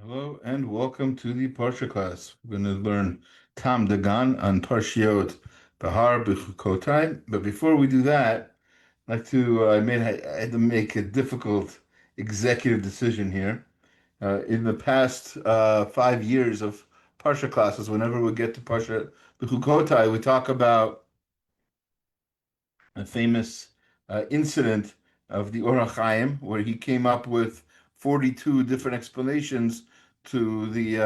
Hello and welcome to the Parsha class. We're going to learn Taam Dagan on Parshiot Behar-Bechukotai. But before we do that, I'd like to I had to make a difficult executive decision here. In the past 5 years of Parsha classes, whenever we get to Parsha Bechukotai, we talk about a famous incident of the Or HaChaim, where he came up with 42 different explanations to the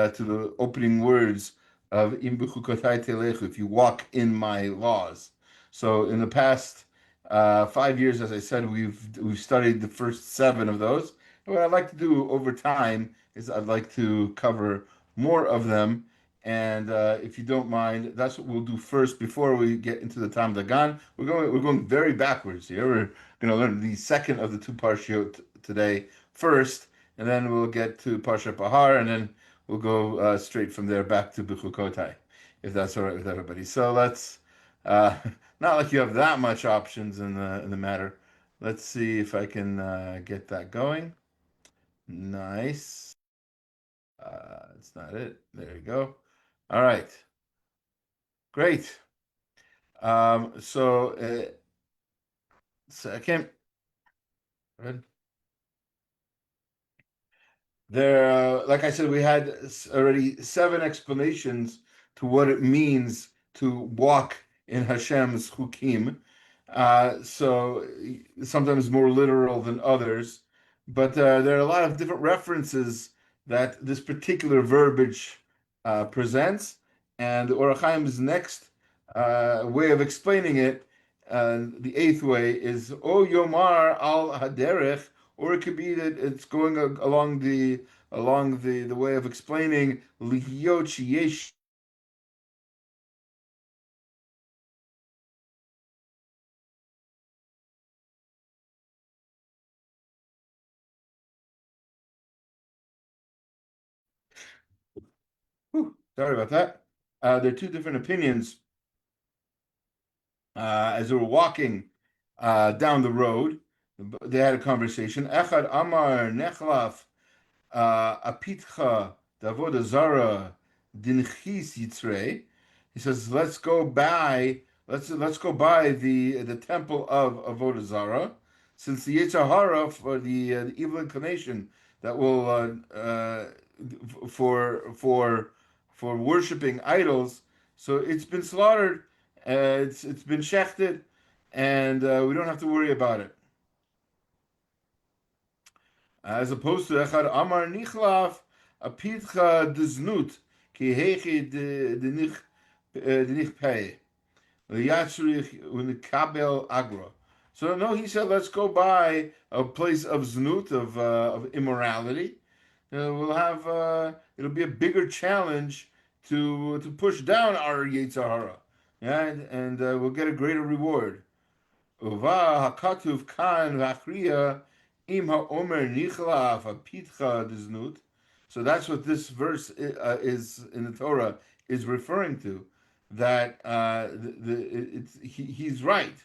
opening words of Im B'chukotai Telechu, if you walk in my laws. So in the past 5 years, as I said, we've studied the first seven of those. And what I'd like to do over time is I'd like to cover more of them. And if you don't mind, that's what we'll do first before we get into the Tam Dagan. We're going very backwards here. We're going to learn the second of the two parshiot today first, and then we'll get to Parsha Bahar, and then we'll go straight from there back to Bechukotai, if that's all right with everybody. So let's uh, not like you have that much options in the matter. Let's see if I can get that going. Nice. It's not it. There you go. All right. Great. So I can't. There, like I said, we had already seven explanations to what it means to walk in Hashem's chukim. So sometimes more literal than others, but there are a lot of different references that this particular verbiage presents, and the Or HaChaim's next way of explaining it, the eighth way, is O Yomar al Haderech, or it could be that it's going along the way of explaining lihyot sheyesh. Sorry about that. There are two different opinions as they were walking down the road. They had a conversation. Echad Amar Nechlaf Apitcha Davoda Zara Dinchis Yitzrei. He says, let's go by the temple of Avodah Zara, since the Yetzer Hara for the evil inclination that will for worshiping idols. So it's been slaughtered, it's been shechted, and we don't have to worry about it. As opposed to Echad Amar Nichlaf Apitcha Deznut Ki Hechi de Nich Pei Yatsrich Unikabel Agra. So no, he said, let's go by a place of znut of immorality. It'll be a bigger challenge to push down our Yetzer Hara, yeah, and we'll get a greater reward. Uva hakatuv kan v'achriya im ha'omer nichlaf ha'pitcha deznut. So that's what this verse is in the Torah is referring to. That he's right.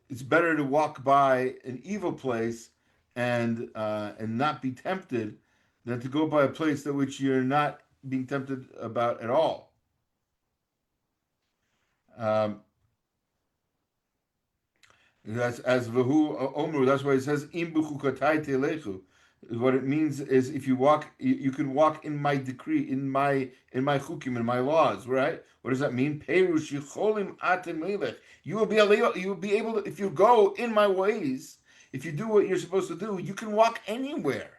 It's better to walk by an evil place and not be tempted than to go by a place that which you're not being tempted about at all. Um, That's as Vahu Omer. That's why it says Im B'chukotai Telechu. What it means is if you walk, you can walk in my decree, in my chukim, in my laws. Right? What does that mean? Perush Yicholim Atem Melech. You will be able to, if you go in my ways, if you do what you're supposed to do, you can walk anywhere.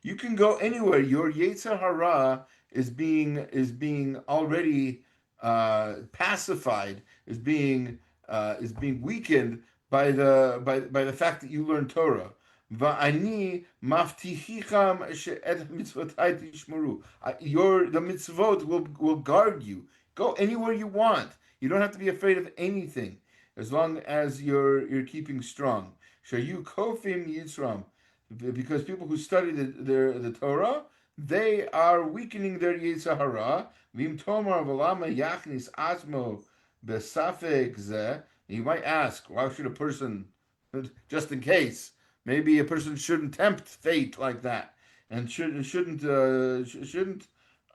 You can go anywhere. Your Yetzer Hara is being already pacified, is being weakened by the fact that you learn Torah. Va'ani maftichicham she'et mitzvotai tishmeru. The mitzvot will guard you. Go anywhere you want. You don't have to be afraid of anything, as long as you're keeping strong. Shayu kofim yitzram, because people who study the Torah, they are weakening their Yetzer Hara. Vim tomar v'lama yachnis asmo besafek zeh. You might ask, why should a person, just in case, maybe a person shouldn't tempt fate like that. and shouldn't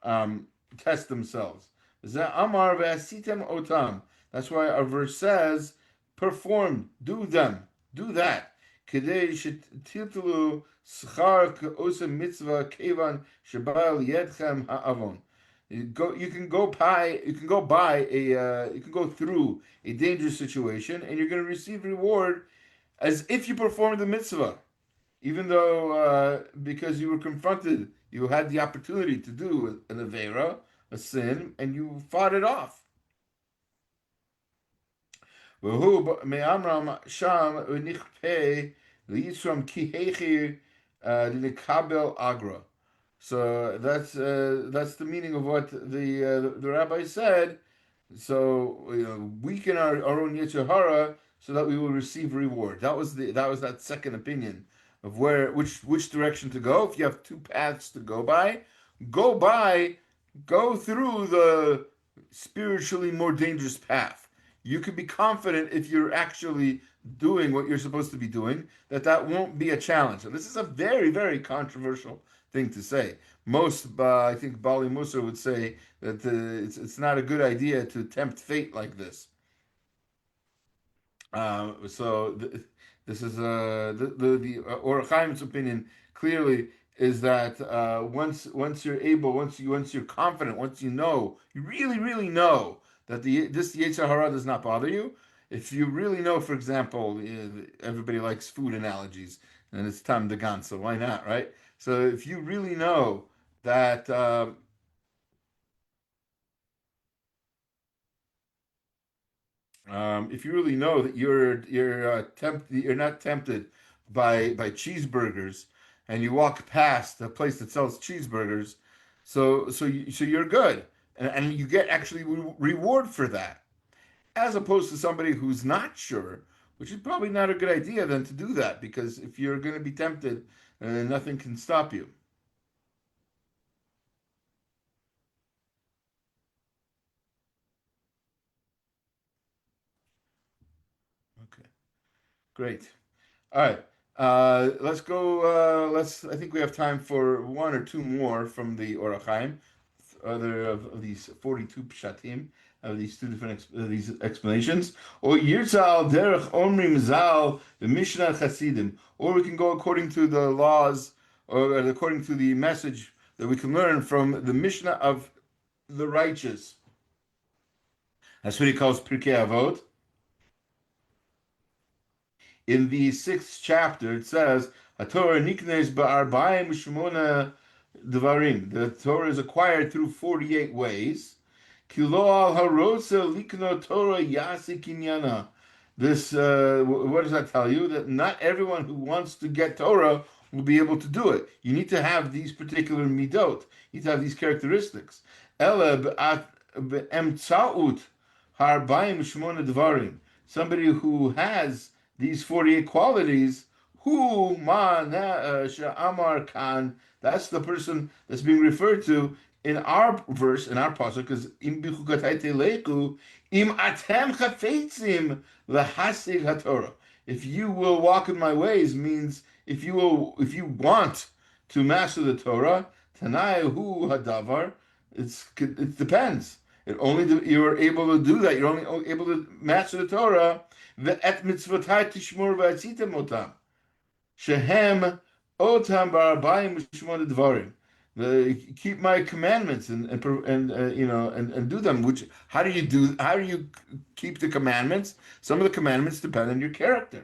um, test themselves. Amar ve'asitem otam. That's why our verse says, perform, do them, do that. Kedei shetiltelu schar k'osem mitzvah kevan shebal yedchem ha'avon. You can go buy you can go through a dangerous situation, and you're going to receive reward as if you performed the mitzvah, even though because you were confronted, you had the opportunity to do an avera, a sin, and you fought it off. V'hu me'amram sham unichpei liyisram kihechi likabel agra. So that's the meaning of what the rabbi said. So weaken our own Yetzer Hara so that we will receive reward. That was that second opinion of which direction to go. If you have two paths to go by, go through the spiritually more dangerous path. You can be confident if you're actually doing what you're supposed to be doing, that won't be a challenge. And this is a very, very controversial thing to say. Most, I think, Bali Musa would say that it's not a good idea to tempt fate like this. So this is the Or Chaim's opinion clearly is that once you're able, once you're confident, once you really know that this Yetzer Hara does not bother you. If you really know, for example, everybody likes food analogies, and it's Taam Dagan, so why not, right? So if you really know that if you really know that you're not tempted by cheeseburgers, and you walk past a place that sells cheeseburgers, so you're good, and you get actually reward for that, as opposed to somebody who's not sure, which is probably not a good idea then to do that, because if you're going to be tempted, nothing can stop you. Okay, great. All right. Let's go. I think we have time for one or two more from the Orachaim, other of these 42 pshatim, of these two different these explanations. Or Yirzal derech omrim zal the Mishnah Chasidim, or we can go according to the laws, or according to the message that we can learn from the Mishnah of the righteous. That's what he calls Pirkei Avot. In the sixth chapter, it says, "HaTorah niknes ba'arbaim shmona dvarim." The Torah is acquired through 48 ways. Kilo al harosa likno Torah yasi kinyana. This, what does that tell you? That not everyone who wants to get Torah will be able to do it. You need to have these particular midot. You need to have these characteristics. Ela be'emtsaut harbaim shmona dvarim. Somebody who has these 48 qualities, who Amar Khan, that's the person that's being referred to in our verse, in our pasuk, because im Bechukotai teleku, im atem chafetzim lahasig haTorah. If you will walk in my ways means if you want to master the Torah, Tanai hu hadavar, it depends. You're able to do that. You're only able to master the Torah. Ve'et mitzvotai tishmor v'atzitem otam. Shehem otam barabayim v'shmona dvarim. Keep my commandments and do them. Which how do you keep the commandments? Some of the commandments depend on your character.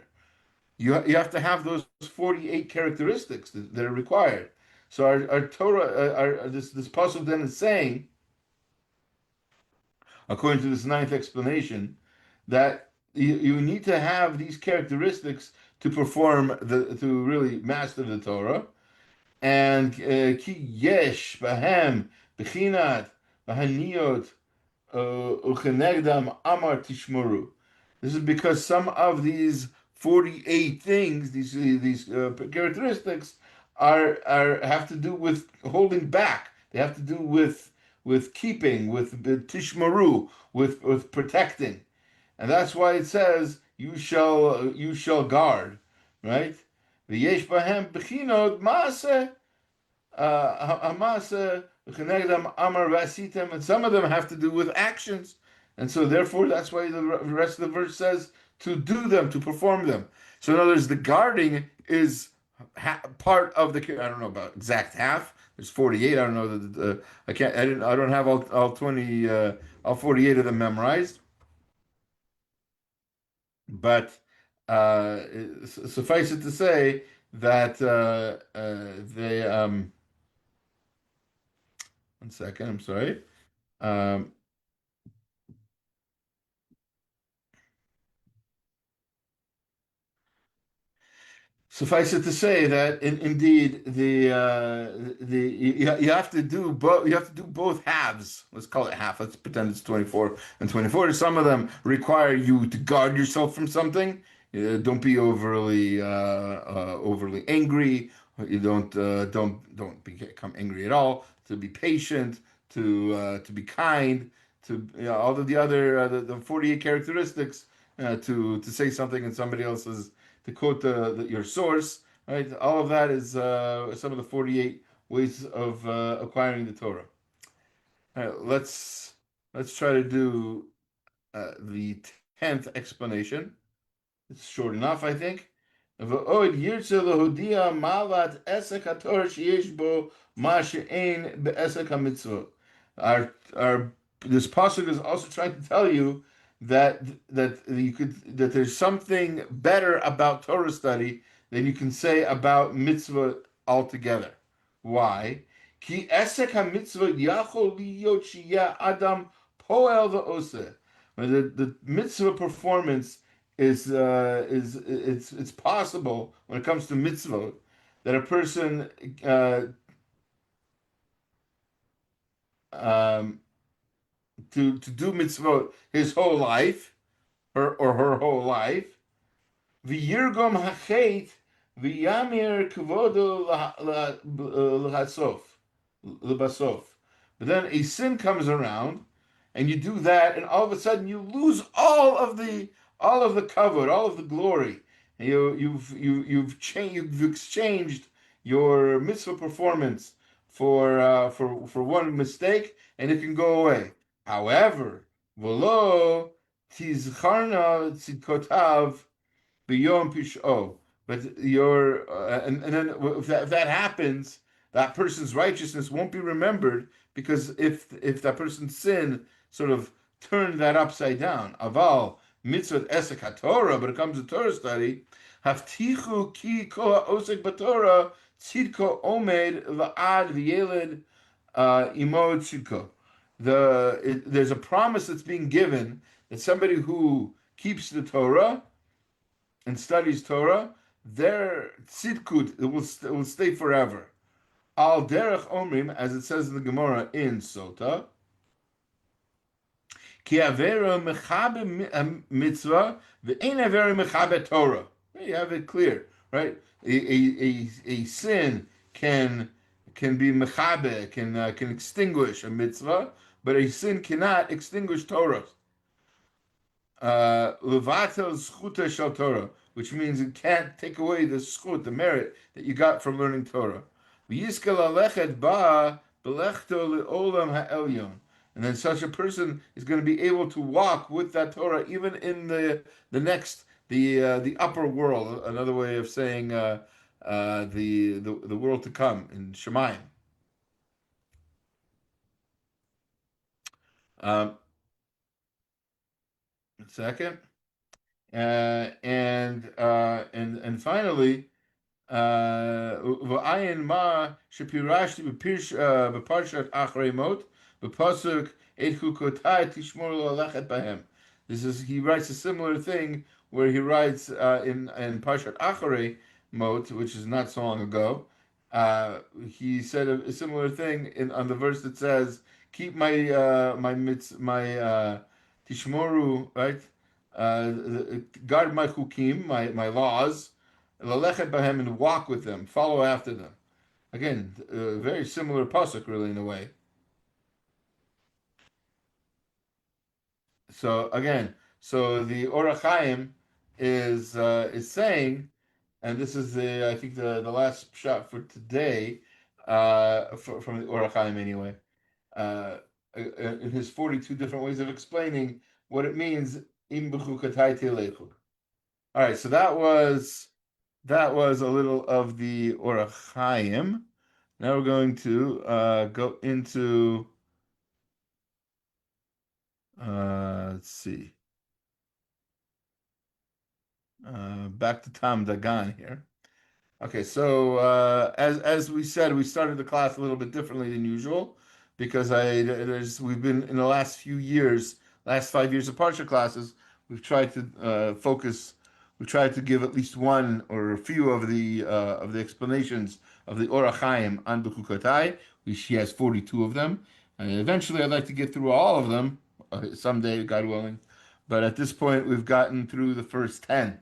You have to have those 48 characteristics that are required. So our Torah, this pasuk then is saying, according to this ninth explanation, that you need to have these characteristics to to really master the Torah. And ki yesh bahem bechinat bahaniot uchenegdam amar tishmoru. This is because some of these 48 things, these characteristics, are have to do with holding back. They have to do with keeping, with tishmaru, with protecting, and that's why it says you shall guard, right? V'yesh bahem bechinot maaseh. Hamasa, Chenegdam Amar Vasitem, and some of them have to do with actions. And so therefore that's why the rest of the verse says to do them, to perform them. So in other words, the guarding is part of the, I don't know about exact half. There's 48. I don't know I can't, I don't have all 20, all 48 of them memorized. But suffice it to say that they, one second, I'm sorry. Um, Suffice it to say that indeed you have to do both. You have to do both halves. Let's call it half. Let's pretend it's 24 and 24. Some of them require you to guard yourself from something. Don't be overly angry. You don't become angry at all. To be patient. To be kind. To all of the other the 48 characteristics. To say something in somebody else's, to quote your source, right? All of that is some of the 48 ways of acquiring the Torah. All right, let's try to do the 10th explanation. It's short enough, I think. ועוד ירצה להודיע מעלת עסק התורה שיש בו מה שאין בעסק המצוות. Our this pasuk is also trying to tell you that that there's something better about Torah study than you can say about mitzvah altogether. Why? Ki esek ha-mitzvah yachol liyot sheyeh adam poel v'oseh. The mitzvah performance is it's possible when it comes to mitzvot that a person um, to do mitzvot his whole life, her whole life. V'yirgom hachet v'yamir kvodo l'hasof l'basof. But then a sin comes around, and you do that, and all of a sudden you lose all of the cover, all of the glory. And you've exchanged your mitzvah performance for one mistake, and it can go away. However, v'lo tizcharna tzidkotav beyond pisho. But your and then if that happens, that person's righteousness won't be remembered, because if that person's sin sort of turned that upside down. Aval mitzvot esek haTorah, but it comes to Torah study. Haftichu ki kol osek b'Torah tzidko omed la'ad v'yeled imod tzidko. There's a promise that's being given that somebody who keeps the Torah and studies Torah, their tzidkut it will stay forever. Al derech omrim, as it says in the Gemara in Sota, ki avera mechabe mitzvah ve'ein avera mechabe Torah. You have it clear, right? A sin can be mechabe, can extinguish a mitzvah, but a sin cannot extinguish Torah. Levatel zchuta shel Torah, which means it can't take away the zchut, the merit that you got from learning Torah. V'yiskel alechet ba belechto leolam ha'elyon. And then such a person is going to be able to walk with that Torah even in the next, the upper world. Another way of saying the world to come in Shemayim. Um, Second, and finally, v'ayin ma shepirashti b'parshat achrei mot b'pasuk et chukotai tishmor lo lechet bahem. He writes a similar thing where he writes in Parshat Acharei Mot, which is not so long ago. He said a similar thing on the verse that says, "Keep my tishmoru, right? Guard my chukim, my laws, lalechet bahem, and walk with them, follow after them." Again, very similar pasuk, really, in a way. So again, so the Orach Chaim is saying, and this is the I think the last shot for today. from the Orach Chaim anyway, in his 42 different ways of explaining what it means. Im b'chukotai tilechu. All right, so that was a little of the Orach Chaim. Now we're going to go into let's see, back to Taam Dagan here. Okay, so as we said, we started the class a little bit differently than usual because we've been in the last few years, last 5 years of Parsha classes, we've tried to we tried to give at least one or a few of the explanations of the Orach Chaim on Bechukotai. She has 42 of them, and eventually I'd like to get through all of them someday, God willing. But at this point, we've gotten through the first 10.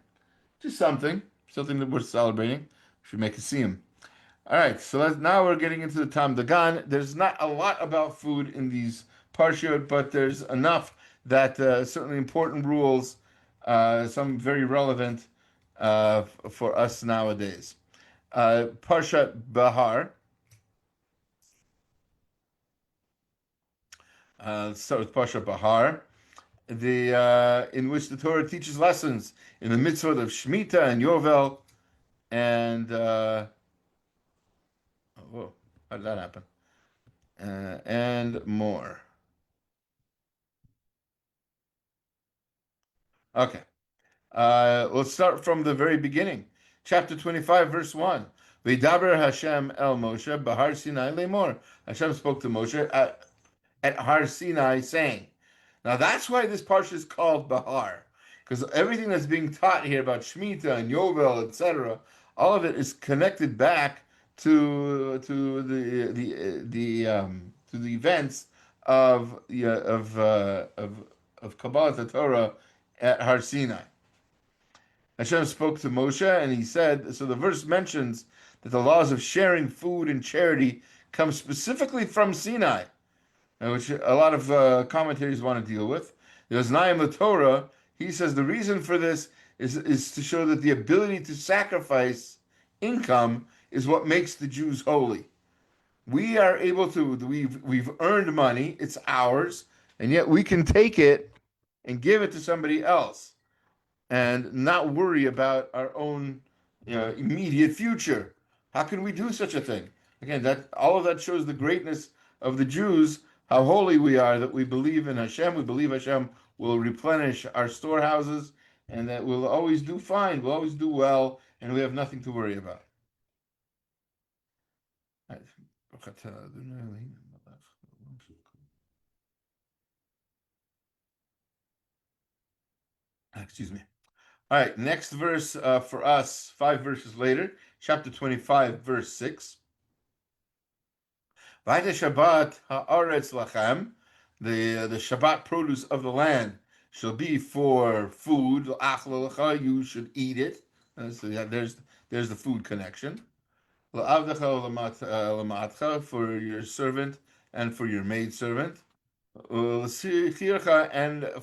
Just something that we're celebrating. Should make a siyum. All right, so now we're getting into the Taam Dagan. There's not a lot about food in these parshiot, but there's enough that certainly important rules, some very relevant for us nowadays. Parsha Behar. Let's start with Parsha Behar, the in which the Torah teaches lessons in the mitzvah of Shemitah and Yovel, and whoa, how did that happen? And more. Okay. Let's start from the very beginning. Chapter 25, verse 1. V'daber Hashem el Moshe b'har Sinai lemor. Hashem spoke to Moshe at Har Sinai saying. Now that's why this parsha is called Behar. Because everything that's being taught here about Shemitah and Yovel, etc., all of it is connected back to the events of of Kabbalah Torah at Har Sinai. Hashem spoke to Moshe, and he said. So the verse mentions that the laws of sharing food and charity come specifically from Sinai, which a lot of commentators want to deal with. The Oznaim the Torah. He says the reason for this is to show that the ability to sacrifice income is what makes the Jews holy. We are able to, we've earned money, it's ours, and yet we can take it and give it to somebody else and not worry about our own immediate future. How can we do such a thing? Again, that all of that shows the greatness of the Jews, how holy we are, that we believe in Hashem, we believe Hashem will replenish our storehouses, and that we'll always do fine, we'll always do well, and we have nothing to worry about. Excuse me. All right, next verse for us, 5 verses later, chapter 25, verse 6. Vayda Shabbat haaretz lachem, the Shabbat produce of the land shall be for food. You should eat it. So yeah, there's the food connection. For your servant and for your maidservant. And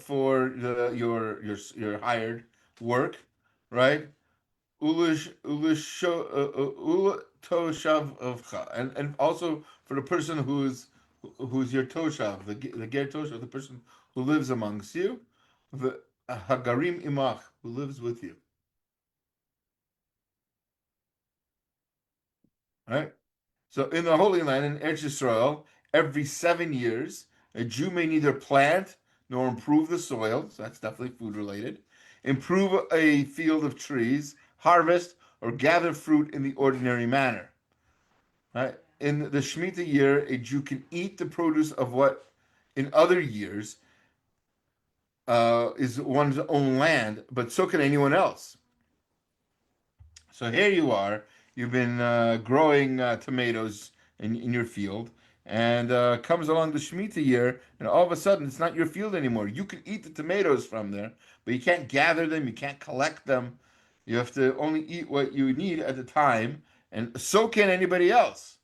for your hired work, right? And also for the person who's your toshav, the ger toshav, the person who lives amongst you, the hagarim imach, who lives with you, right? So in the Holy Land in Eretz Yisrael, every 7 years, a Jew may neither plant nor improve the soil. So that's definitely food related. Improve a field of trees, harvest or gather fruit in the ordinary manner. Right? In the Shemitah year, a Jew can eat the produce of what in other years is one's own land, but so can anyone else. So here you are, you've been growing tomatoes in your field, and comes along the Shemitah year, and all of a sudden it's not your field anymore. You can eat the tomatoes from there, but you can't gather them, you can't collect them. You have to only eat what you need at the time, and so can anybody else.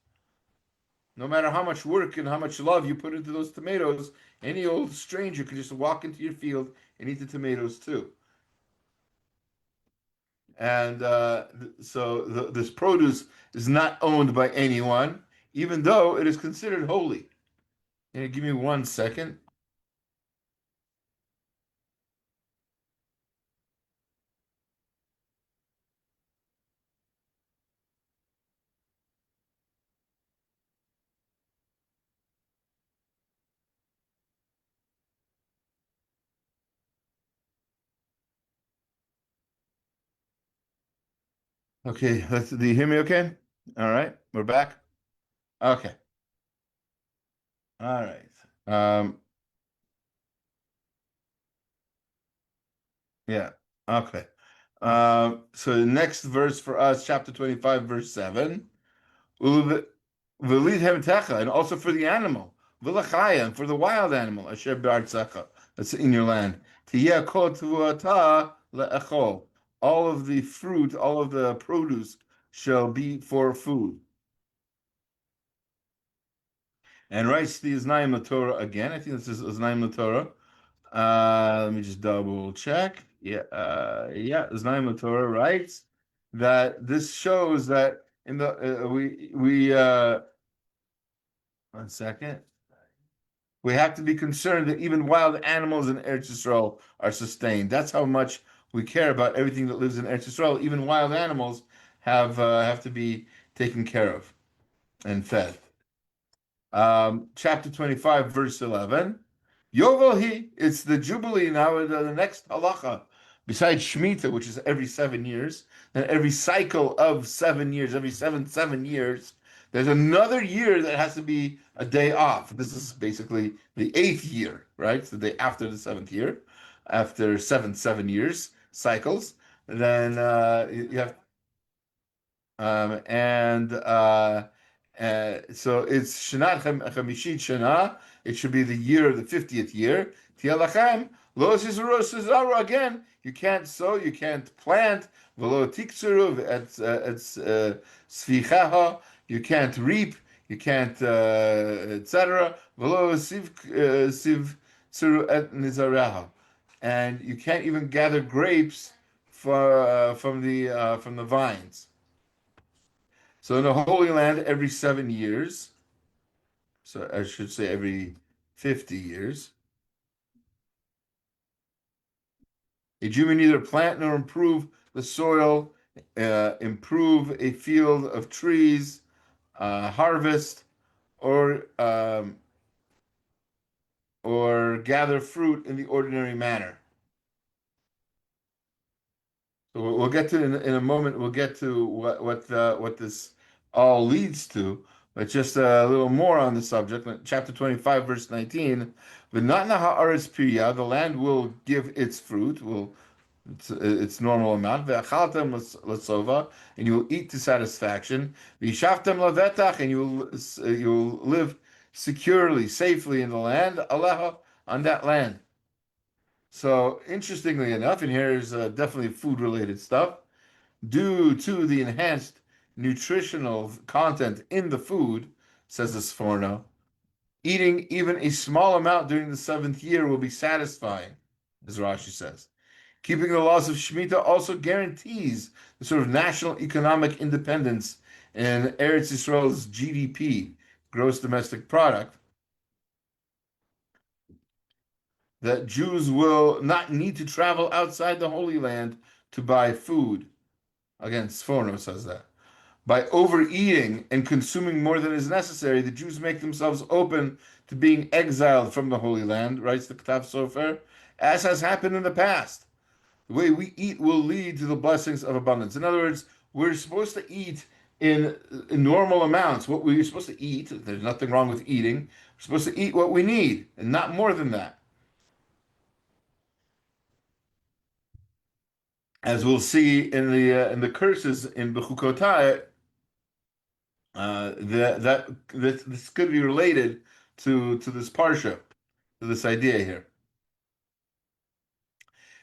No matter how much work and how much love you put into those tomatoes, any old stranger could just walk into your field and eat the tomatoes too. And this produce is not owned by anyone. even though it is considered holy. Give me 1 second. Okay, do you hear me okay? All right, we're back. Okay, all right. Um, yeah, okay. So the next verse for us, chapter 25, verse 7. Uv- V'lid hemtecha, and also for the animal. V'lachaya, and for the wild animal. Asher b'artzecha, that's in your land. Tiyeh kol tevuata le'echol. All of the fruit, all of the produce shall be for food. And writes the Znaim Torah again. I think this is Znaim Torah. Let me just double check. Yeah, Znaim Torah writes that this shows that in the we 1 second. We have to be concerned that even wild animals in Eretz Yisrael are sustained. That's how much we care about everything that lives in Eretz Yisrael. Even wild animals have to be taken care of and fed. Chapter 25, verse 11. Yovel he, it's the Jubilee now, the next halacha. Besides Shemitah, which is every 7 years, then every cycle of 7 years, every 7 years, there's another year that has to be a day off. This is basically the 8th year, right? It's the day after the 7th year, after 7 years cycles. Then you have and so it's Shanat Chamishit Shana. It should be the year of the 50th year. Tialachem Lo Sizaru again. You can't sow, you can't plant. Velo Tiksuru it's Svichaha. You can't reap, you can't etc. Velo Siv Tsuru et Nizaraha, and you can't even gather grapes from the vines. So in the Holy Land, every 7 years, so I should say every 50 years, a Jew may neither plant nor improve the soil, improve a field of trees, harvest, or or gather fruit in the ordinary manner. So we'll get to in a moment. We'll get to what this all leads to, but just a little more on the subject. Chapter 25, verse 19. V'natna ha'aretz pirya, the land will give its fruit, will its normal amount. Ve'achaltem lasova, and you will eat to satisfaction. V'yishaftem lavetach, and you will live securely, safely in the land. Aleha, on that land. So interestingly enough, and here's definitely food related stuff. Due to the enhanced nutritional content in the food, says the Sforno, eating even a small amount during the 7th year will be satisfying, as Rashi says. Keeping the laws of Shemitah also guarantees the sort of national economic independence in Eretz Yisrael's GDP, gross domestic product, that Jews will not need to travel outside the Holy Land to buy food. Again, Sforno says that. By overeating and consuming more than is necessary, the Jews make themselves open to being exiled from the Holy Land, writes the Ktav Sofer, as has happened in the past. The way we eat will lead to the blessings of abundance. In other words, we're supposed to eat in normal amounts. What we're supposed to eat, there's nothing wrong with eating. We're supposed to eat what we need, and not more than that. As we'll see in the curses in Bechukotai, that this could be related to this parsha, to this idea here.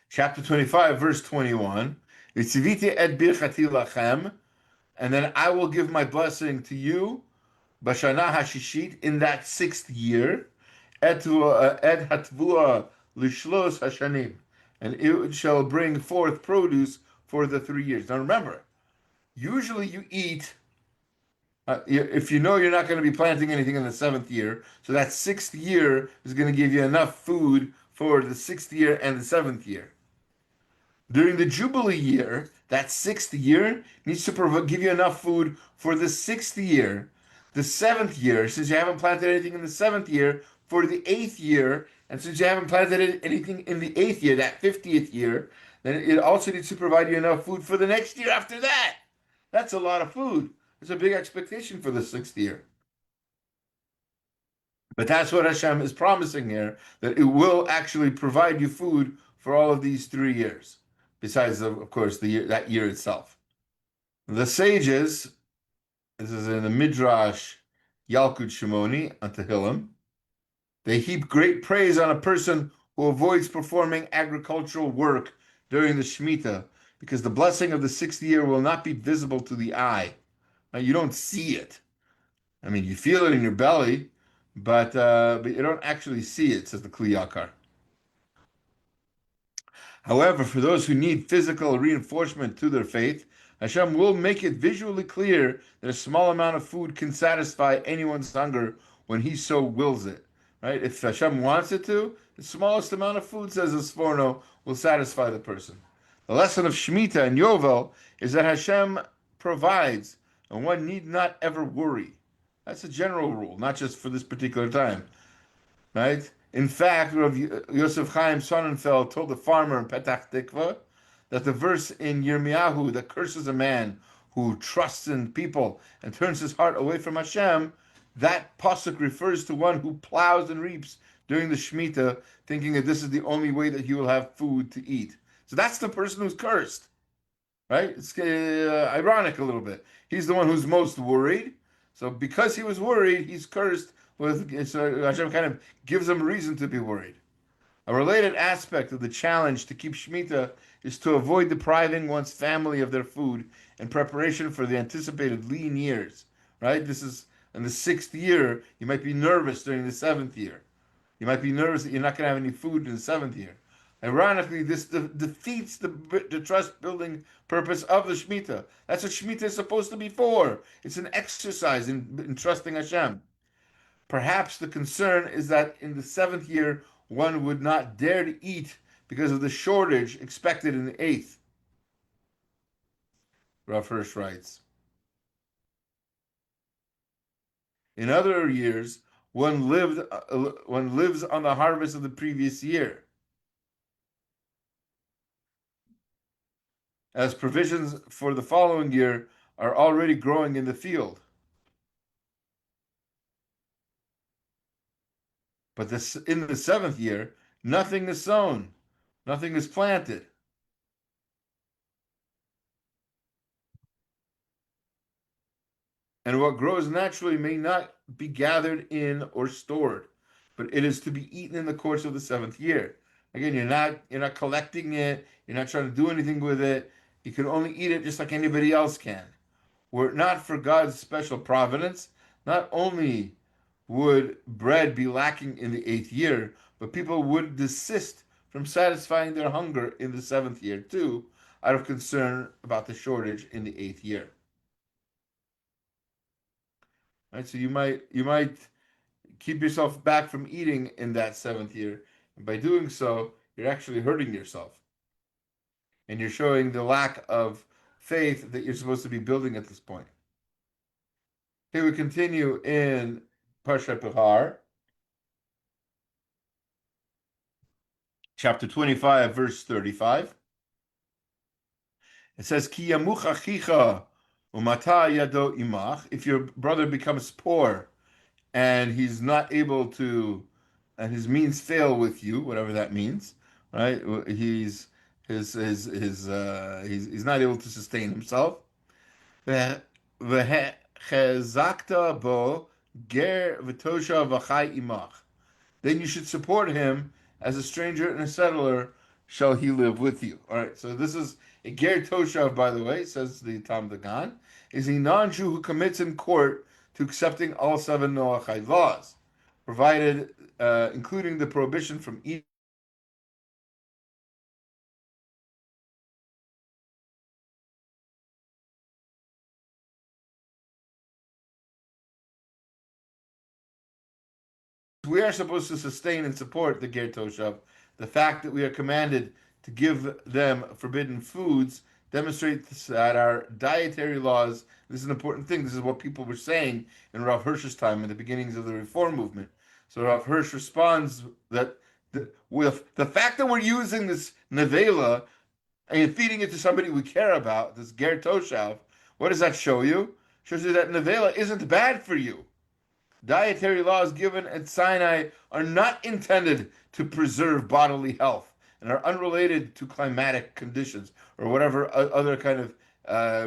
Chapter 25, verse 21. "V'tziviti et birchati lachem," and then I will give my blessing to you, b'shana hashishit, in that 6th year, et hatvua lishlos hashanim, and it shall bring forth produce for the 3 years. Now remember, usually you eat If you know you're not going to be planting anything in the seventh year, so that sixth year is going to give you enough food for the sixth year and the seventh year. During the Jubilee year, that sixth year needs to give you enough food for the sixth year. The seventh year, since you haven't planted anything in the seventh year, for the eighth year, and since you haven't planted anything in the eighth year, that 50th year, then it also needs to provide you enough food for the next year after that. That's a lot of food. It's a big expectation for the sixth year. But that's what Hashem is promising here, that it will actually provide you food for all of these 3 years, besides, of course, that year itself. The sages, this is in the Midrash Yalkut Shimoni on Tehillim, they heap great praise on a person who avoids performing agricultural work during the Shemitah, because the blessing of the sixth year will not be visible to the eye. Now, you don't see it. I mean, you feel it in your belly, but you don't actually see it, says the Kli Yakar. However, for those who need physical reinforcement to their faith, Hashem will make it visually clear that a small amount of food can satisfy anyone's hunger when He so wills it. Right? If Hashem wants it to, the smallest amount of food, says the Sforno, will satisfy the person. The lesson of Shemitah and Yovel is that Hashem provides, and one need not ever worry. That's a general rule, not just for this particular time. Right? In fact, Rav Yosef Chaim Sonnenfeld told the farmer in Petach Tikva that the verse in Yirmiyahu that curses a man who trusts in people and turns his heart away from Hashem, that pasuk refers to one who plows and reaps during the Shemitah, thinking that this is the only way that he will have food to eat. So that's the person who's cursed, right? It's ironic a little bit. He's the one who's most worried. So because he was worried, he's cursed with. So Hashem kind of gives him reason to be worried. A related aspect of the challenge to keep Shemitah is to avoid depriving one's family of their food in preparation for the anticipated lean years. Right? This is in the sixth year. You might be nervous during the seventh year. You might be nervous that you're not going to have any food in the seventh year. Ironically, this defeats the trust building purpose of the Shemitah. That's what Shemitah is supposed to be for. It's an exercise in trusting Hashem. Perhaps the concern is that in the seventh year, one would not dare to eat because of the shortage expected in the eighth. Rav Hirsch writes. In other years, one lives on the harvest of the previous year, as provisions for the following year are already growing in the field. But in the seventh year, nothing is sown, nothing is planted. And what grows naturally may not be gathered in or stored, but it is to be eaten in the course of the seventh year. Again, you're not collecting it, you're not trying to do anything with it. You can only eat it just like anybody else can. Were it not for God's special providence, not only would bread be lacking in the eighth year, but people would desist from satisfying their hunger in the seventh year too, out of concern about the shortage in the eighth year. Right? So you might keep yourself back from eating in that seventh year. And by doing so, you're actually hurting yourself. And you're showing the lack of faith that you're supposed to be building at this point. Here we continue in Parsha Behar, chapter 25, verse 35. It says, Ki yamuch achicha umata yado imach. If your brother becomes poor and he's not able to, and his means fail with you, whatever that means, right? He's not able to sustain himself. V'chezakta bo ger v'tosha v'chai imach. Then you should support him as a stranger and a settler shall he live with you. All right, so this is a ger toshav, by the way, says the Taam Dagan, is a non-Jew who commits in court to accepting all seven Noachide laws, provided, including the prohibition from eating We are supposed to sustain and support the Ger Toshav. The fact that we are commanded to give them forbidden foods demonstrates that our dietary laws, this is an important thing, this is what people were saying in Rav Hirsch's time in the beginnings of the Reform movement. So Rav Hirsch responds that with the fact that we're using this nevela and feeding it to somebody we care about, this Ger Toshav, what does that show you? It shows you that nevela isn't bad for you. Dietary laws given at Sinai are not intended to preserve bodily health and are unrelated to climatic conditions or whatever other kind of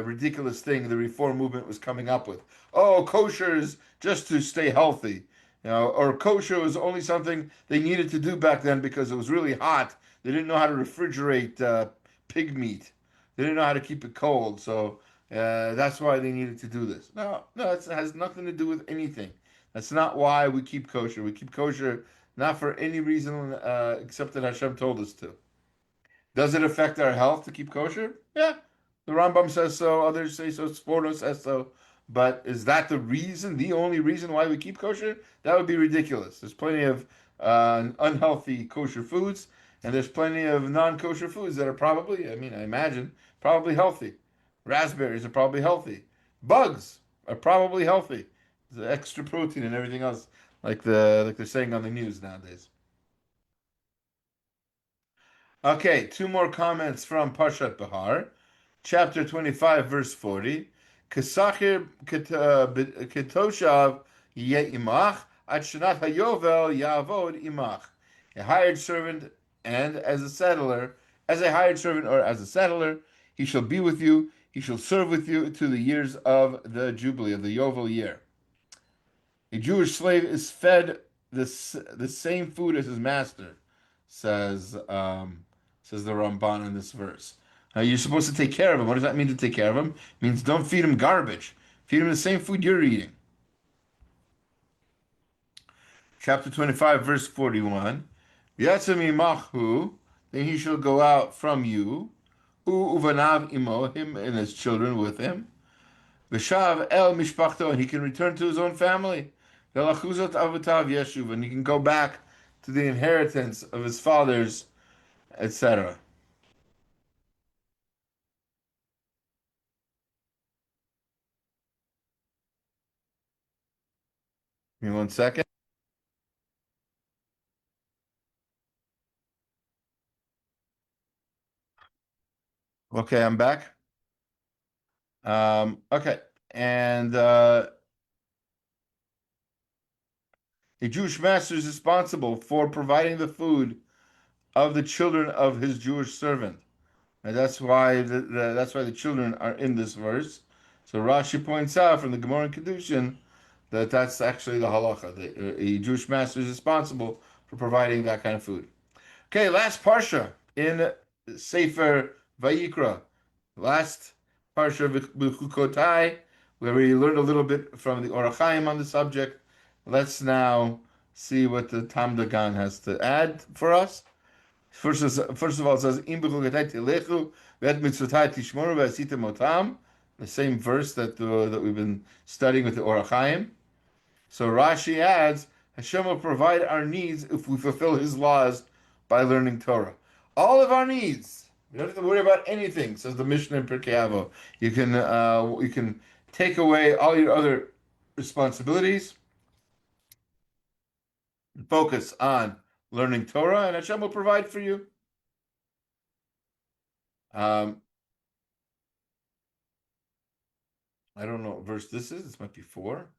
ridiculous thing the reform movement was coming up with. Oh, kosher is just to stay healthy. Or kosher was only something they needed to do back then because it was really hot. They didn't know how to refrigerate pig meat. They didn't know how to keep it cold, so that's why they needed to do this. No, no, it has nothing to do with anything. That's not why we keep kosher. We keep kosher not for any reason except that Hashem told us to. Does it affect our health to keep kosher? Yeah. The Rambam says so, others say so, Sforno says so. But is that the reason, the only reason why we keep kosher? That would be ridiculous. There's plenty of unhealthy kosher foods, and there's plenty of non kosher foods that are probably, I mean, I imagine, probably healthy. Raspberries are probably healthy. Bugs are probably healthy. The extra protein and everything else, like they're saying on the news nowadays. Okay, two more comments from Parshat Behar, chapter 25, verse 40. Kesachir ketoshav yeh imach, at shenat hayovel yavod imach. A hired servant and as a settler, as a hired servant or as a settler, he shall be with you, he shall serve with you to the years of the Jubilee, of the Yovel year. A Jewish slave is fed the same food as his master, says says the Ramban in this verse. You're supposed to take care of him. What does that mean to take care of him? It means don't feed him garbage. Feed him the same food you're eating. Chapter 25, verse 41. Yatsami machu, then he shall go out from you. Uvanav imo, him and his children with him. V'shav el mishpachto, and he can return to his own family. V'lachuzot avutav yeshuv, and he can go back to the inheritance of his fathers, etc. Give me 1 second. Okay, I'm back. Okay, and a Jewish master is responsible for providing the food of the children of his Jewish servant. And that's why that's why the children are in this verse. So Rashi points out from the Gemara and Kedushin that that's actually the halacha. A Jewish master is responsible for providing that kind of food. Okay, last parsha in Sefer Vayikra. Last parsha Bechukotai, where we learned a little bit from the Orach Chaim on the subject. Let's now see what the Taam Dagan has to add for us. First of all, it says, "Im b'chukotai tilechu v'et mitzvotai tishmoru v'asitem otam," the same verse that we've been studying with the Orach Chaim. So Rashi adds, Hashem will provide our needs if we fulfill His laws by learning Torah. All of our needs. We don't have to worry about anything, says the Mishnah in Pirkei Avot. You can take away all your other responsibilities and focus on learning Torah, and Hashem will provide for you. Um, I don't know what verse this is. This might be 4.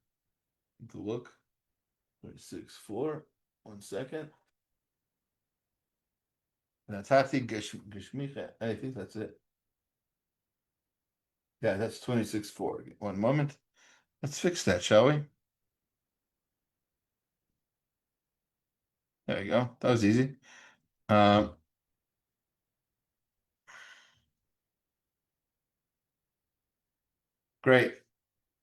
Need to look. 36, 4. 1 second. Natati Geshmicha. I think that's it. Yeah, that's 26:4. 1 moment. Let's fix that, shall we? There you go. That was easy. Um, great.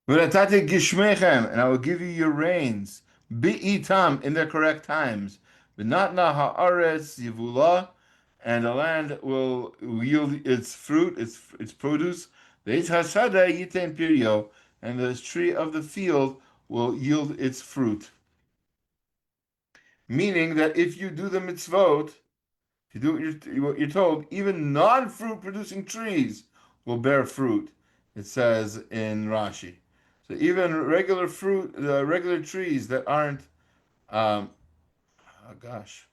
V'natati gishmechem, and I will give you your rains. Bi'itam, in their correct times. V'natna ha'aretz yivula, and the land will yield its fruit, its produce. V'etz hashada yitain pirio, and the tree of the field will yield its fruit. Meaning that if you do the mitzvot, if you do what you're told, even non-fruit producing trees will bear fruit. It says in Rashi. So even regular fruit, regular trees that aren't, um, oh gosh,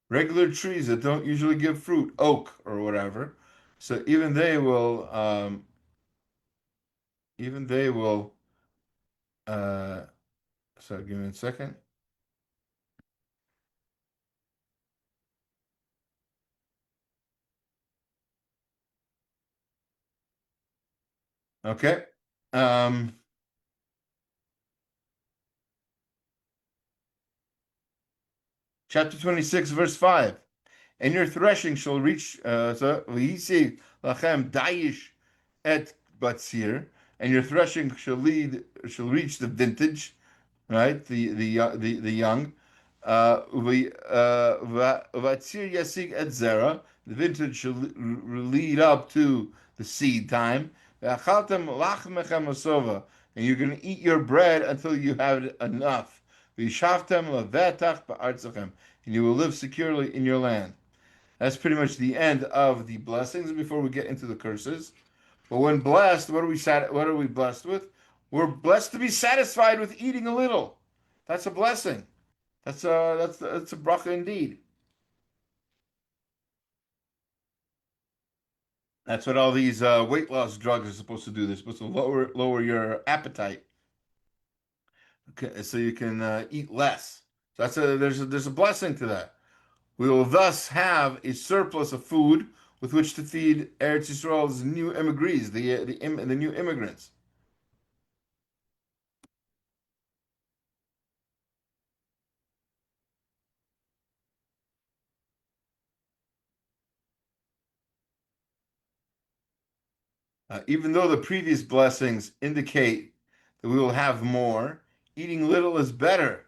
regular trees that don't usually give fruit, oak or whatever. So even they will. Uh, so give me a second. Okay. Um, chapter 26, verse 5. And your threshing shall reach, so v'yisi lachem dayish et batzir, and your threshing shall reach the vintage, right? The young. Vatzir yasig et zera. The vintage shall lead up to the seed time. V'achaltem lachmechem asova, and you're going to eat your bread until you have enough. V'yishavtem levetach ba'artzachem, and you will live securely in your land. That's pretty much the end of the blessings before we get into the curses. But when blessed, what are we blessed with? We're blessed to be satisfied with eating a little. That's a blessing. That's a bracha indeed. That's what all these weight loss drugs are supposed to do. They're supposed to lower your appetite, okay, so you can eat less. So there's a blessing to that. We will thus have a surplus of food with which to feed Eretz Yisrael's new emigres, the new immigrants. Even though the previous blessings indicate that we will have more, eating little is better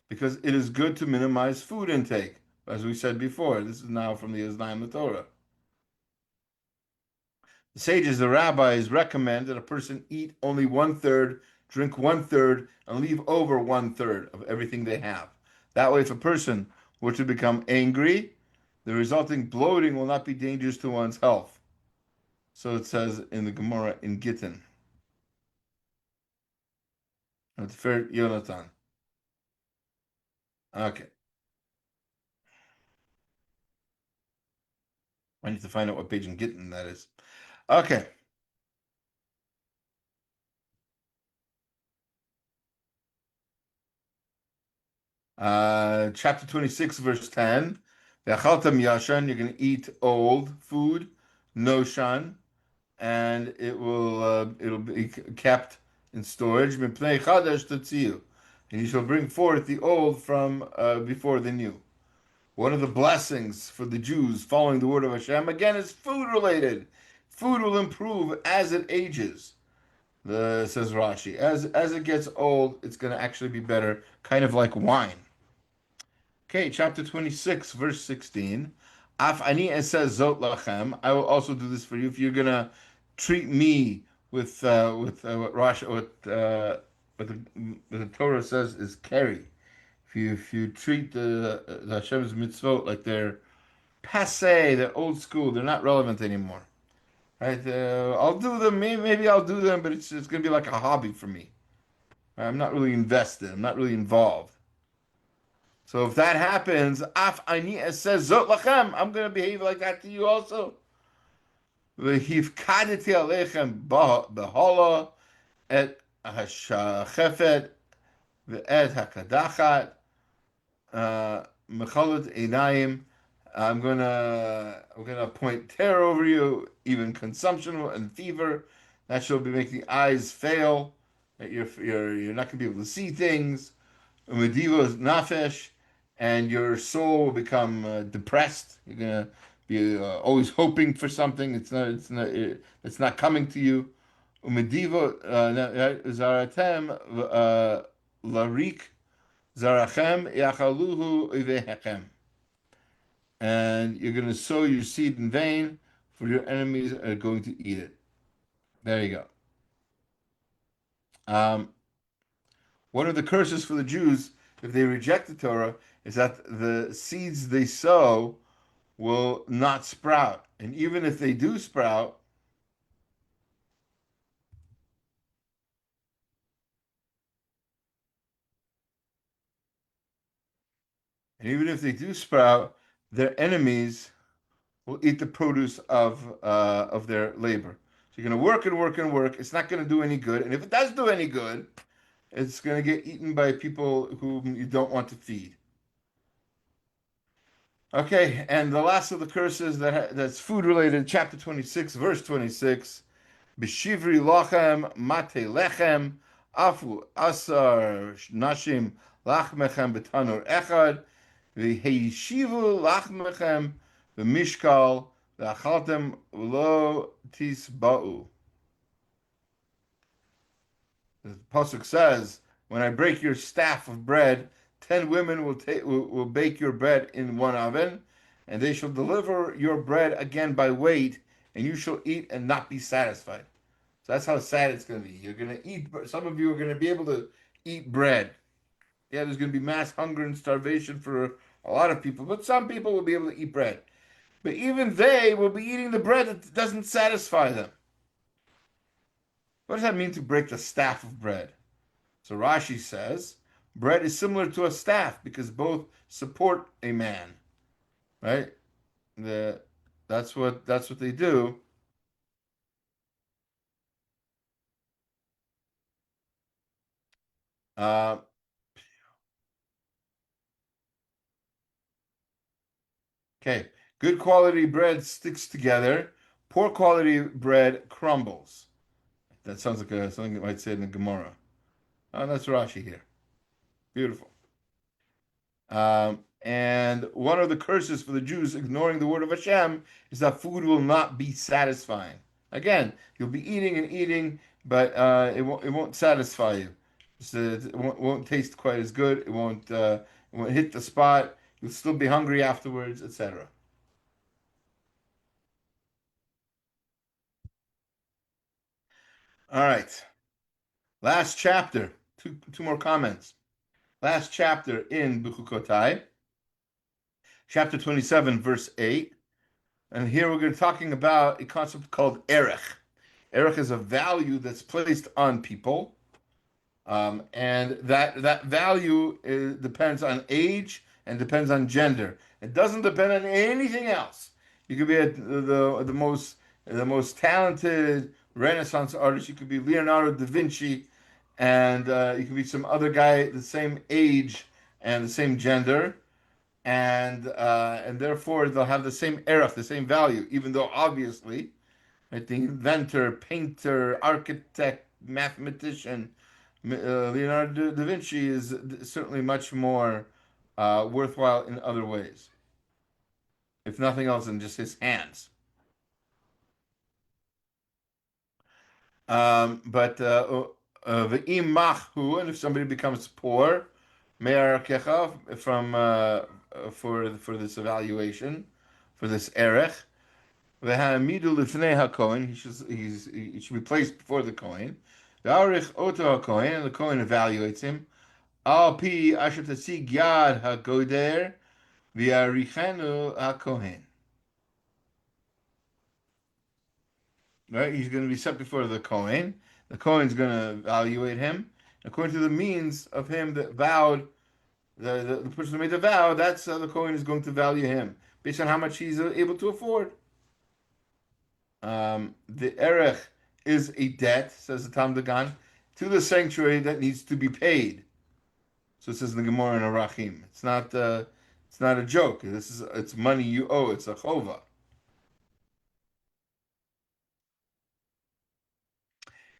because it is good to minimize food intake. As we said before, this is now from the Islam Torah. The sages, the rabbis, recommend that a person eat only one third, drink one third, and leave over one third of everything they have. That way, if a person were to become angry, the resulting bloating will not be dangerous to one's health. So it says in the Gemara in Gittin. It's fair, Yonatan. Okay. I need to find out what page in Gittin that is. Okay. Chapter 26, verse 10. V'achaltam yashan, you're going to eat old food, no shan, and it'll be kept in storage. Mipnei chadash tatziu, and you shall bring forth the old from before the new. One of the blessings for the Jews following the word of Hashem again is food related. Food will improve as it ages. Says Rashi, as it gets old, it's going to actually be better, kind of like wine. Okay, chapter 26, verse 16. Af ani it says zot lachem. I will also do this for you if you're gonna treat me with what Rashi what the Torah says is carry. If you treat the Hashem's mitzvot like they're passe, they're old school, they're not relevant anymore. Right? I'll do them. Maybe I'll do them, but it's gonna be like a hobby for me. I'm not really invested. I'm not really involved. So if that happens, af ani says zot lachem, I'm going to behave like that to you also. V'hifkadeti alechem behola et hashachefet ve'et hakadachat mechalut einayim. I'm gonna appoint terror over you, even consumption and fever. That shall be make the eyes fail. That you're not gonna be able to see things. Medivos nafesh, and your soul will become depressed. You're gonna be always hoping for something. It's not coming to you. Umedivo zaratem larik zarachem yachaluhu ivehechem, and you're gonna sow your seed in vain, for your enemies are going to eat it. There you go. Um, One of the curses for the Jews, if they reject the Torah, is that the seeds they sow will not sprout. And even if they do sprout, their enemies will eat the produce of their labor. So you're going to work and work and work. It's not going to do any good. And if it does do any good, it's going to get eaten by people whom you don't want to feed. Okay, and the last of the curses that's food related, chapter 26, verse 26. B'shivri lachem mate lechem afu asar nashim lachmechem b'tanur echad v'heishivu lachmechem b'mishkal v'achaltem lo tisba'u. The pasuk says, "When I break your staff of bread, 10 women will bake your bread in one oven, and they shall deliver your bread again by weight, and you shall eat and not be satisfied." So that's how sad it's going to be. You're going to eat. Some of you are going to be able to eat bread. Yeah, there's going to be mass hunger and starvation for a lot of people, but some people will be able to eat bread. But even they will be eating the bread that doesn't satisfy them. What does that mean to break the staff of bread? So Rashi says, bread is similar to a staff because both support a man, right? The that's what they do. Uh, okay, good quality bread sticks together. Poor quality bread crumbles. That sounds like something that might say in the Gemara. Oh, that's Rashi here. Beautiful. And one of the curses for the Jews ignoring the word of Hashem is that food will not be satisfying. Again, you'll be eating and eating, but it won't satisfy you. It won't taste quite as good. It won't hit the spot. You'll still be hungry afterwards, etc. All right, last chapter. Two more comments. Last chapter in Bechukotai, chapter 27, verse 8. And here we're going to be talking about a concept called erech. Erech is a value that's placed on people, and that value depends on age and depends on gender. It doesn't depend on anything else. You could be the most talented Renaissance artist. You could be Leonardo da Vinci, and you could be some other guy the same age and the same gender, and therefore they'll have the same erech, the same value, even though obviously, right, the inventor, painter, architect, mathematician, Leonardo da Vinci is certainly much more worthwhile in other ways, if nothing else than just his hands. But V'im machu, and if somebody becomes poor, me'ar kecha from for this evaluation, for this erech, v'ha'amidu lifnei hakohen, he should be placed before the kohen. V'arich oto hakohen, and the kohen evaluates him. Al pi asher tasig yad hagoder v'yarichenu hakohen. Right, he's going to be set before the kohen. The kohen's going to evaluate him according to the means of him that vowed. The person who made the vow, that's how the kohen is going to value him based on how much he's able to afford. The erech is a debt, says the Taam Dagan, to the sanctuary that needs to be paid. So it says in the Gemara in Arachim. It's not a joke. It's money you owe. It's a chova.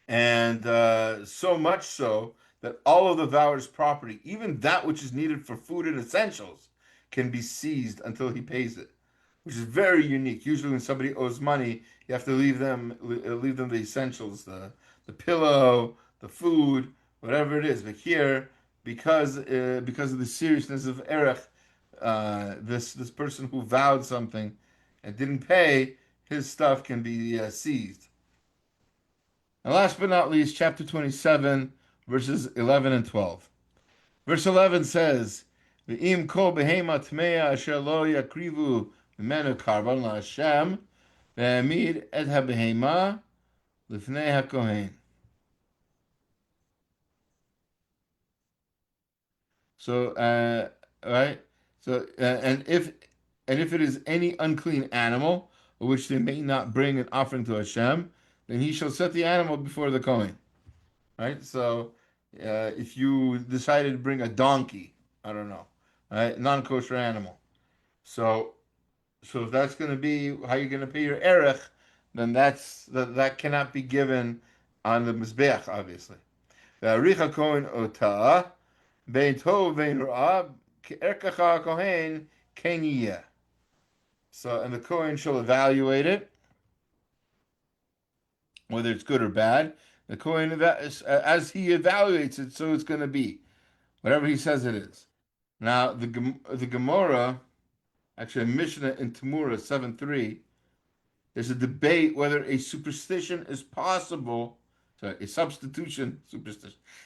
And so much so that all of the vower's property, even that which is needed for food and essentials, can be seized until he pays it, which is very unique. Usually, when somebody owes money, you have to leave them the essentials, the pillow, the food, whatever it is. But here, because of the seriousness of erech, this person who vowed something and didn't pay, his stuff can be seized. And last but not least, chapter 27, verses 11 and 12. Verse 11 says, V'im kol behema tmeya asher lo yakrivu mimenu karban la'Hashem ve'amid et ha'behema lifnei ha'kohen. So, right? So, and if it is any unclean animal, of which they may not bring an offering to Hashem, then he shall set the animal before the Kohen. Right? So, if you decided to bring a donkey, I don't know, right, non-kosher animal. So, so if that's going to be how you're going to pay your erech, then that cannot be given on the mizbeach, obviously. The aricha kohen otah bein tov bein ra'ah erkacha kohen ken yiyeh. So, and the kohen shall evaluate it, whether it's good or bad. The kohen, as he evaluates it, so it's going to be whatever he says it is. Now, the Gemara, actually, Mishnah in Tamura 7:3, there's a debate whether a superstition is possible. Sorry, a substitution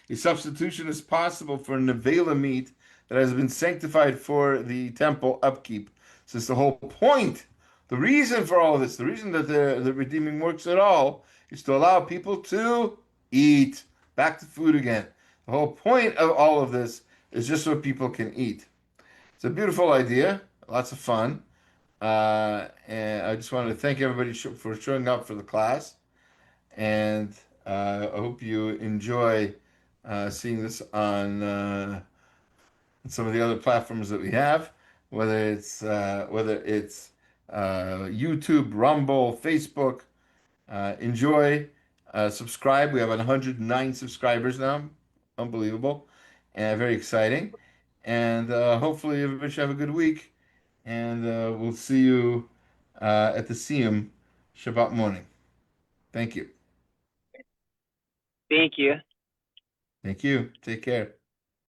is possible for nevela meat that has been sanctified for the temple upkeep. Since the whole point, the reason for all this, the reason that the redeeming works at all, is to allow people to eat. Back to food again. The whole point of all of this is just so people can eat. It's a beautiful idea, lots of fun. And I just wanted to thank everybody for showing up for the class. And I hope you enjoy seeing this on some of the other platforms that we have, whether it's YouTube, Rumble, Facebook. Enjoy, subscribe. We have 109 subscribers now, unbelievable, and very exciting. And hopefully everybody should have a good week. And we'll see you at the Siyum Shabbat morning. Thank you. Thank you. Thank you. Take care.